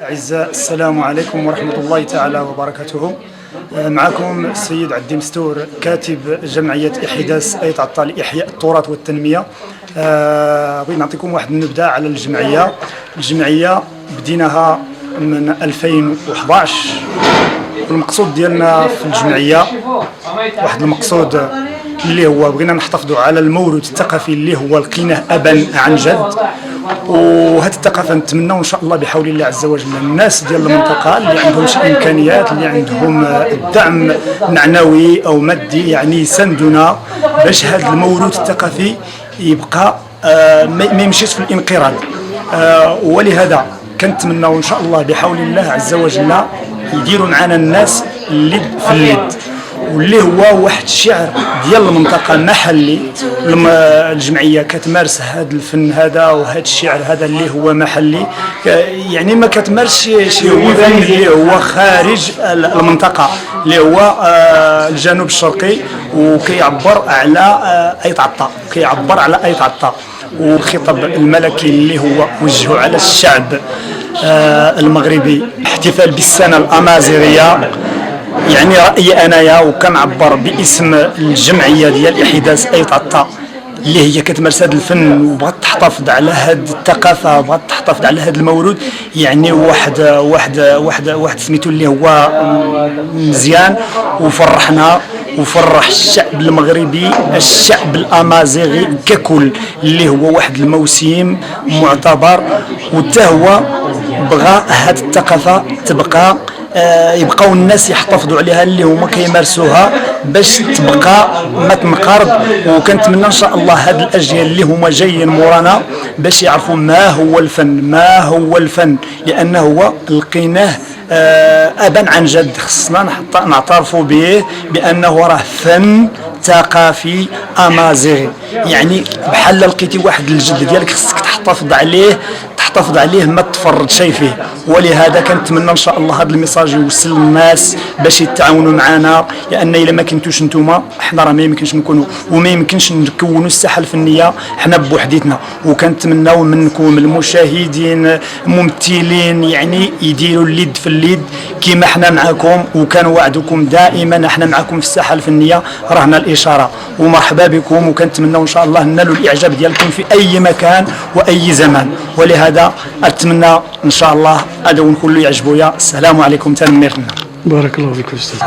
أعزاء السلام عليكم ورحمة الله تعالى وبركاته. معكم السيد عدي مستور كاتب جمعية إحداث أيتعطى لإحياء التراث والتنمية. بغيت نعطيكم واحد النبذة على الجمعية بديناها من 2011. والمقصود ديالنا في الجمعية واحد المقصود اللي هو بغينا نحتفظوا على الموروث الثقافي اللي هو لقيناه أبا عن جد. وهذه الثقافه نتمنوا ان شاء الله بحول الله عز وجل الناس ديال المنطقه اللي عندهم شي امكانيات، اللي عندهم الدعم معنوي او مادي، يعني يساندونا باش هذا الموروث الثقافي يبقى ما يمشيش في الانقراض. ولهذا كنتمنوا ان شاء الله بحول الله عز وجل يديروا معنا الناس اللي في اليد، واللي هو واحد الشعر ديال المنطقه محلي. الجمعيه كتمارس هذا الفن هذا وهذا الشعر هذا اللي هو محلي، يعني ما كتمارس شي فن اللي هو خارج المنطقه اللي هو الجنوب الشرقي، وكيعبر على أيتعطى. والخطاب الملكي اللي هو وجهه على الشعب المغربي احتفال بالسنه الامازيغيه. يعني رأيي أنايا وكنعبر باسم الجمعية ديال إحداث أيتعطى اللي هي كتمارس هذا الفن وبغات تحتفظ على هذه الثقافة وبغات تحتفظ على هذا الموروث. يعني واحد سميتو اللي هو مزيان وفرحنا وفرح الشعب المغربي، الشعب الامازيغي ككل، اللي هو واحد الموسم معتبر، وتا هو بغى هذه الثقافة تبقى يبقاو الناس يحتفظوا عليها اللي هما كيمارسوها باش تبقى ما تنقرض. وكنتمنى ان شاء الله هاد الاجيال اللي هما جايين مورانا باش يعرفوا ما هو الفن، لانه هو لقيناه ابا عن جد. خصنا نعترفوا به بانه راه فن ثقافي امازيغي، يعني بحال لقيتي واحد الجد ديالك خصك تحتفظ عليه ما تفرط شيء فيه. ولهذا كنتمنى ان شاء الله هذا الميساج يوصل للناس باش يتعاونوا معنا، لان الا ما كنتوش نتوما حنا راه ما يمكنش نكونوا وما يمكنش نكونوا الساحه الفنيه حنا بوحديتنا. وكنتمناو منكم المشاهدين ممثلين يعني يديروا اليد في اليد كما حنا معكم، وكان وعدكم دائما احنا معكم في الساحه الفنيه، رهنا الاشاره ومرحبا بكم. وكنتمناو ان شاء الله ننالوا الاعجاب ديالكم في اي مكان واي زمان. ولهذا اتمنى ان شاء الله هذا ونقول له يعجبوا. السلام عليكم تنميرنا. بارك الله فيك استاذ.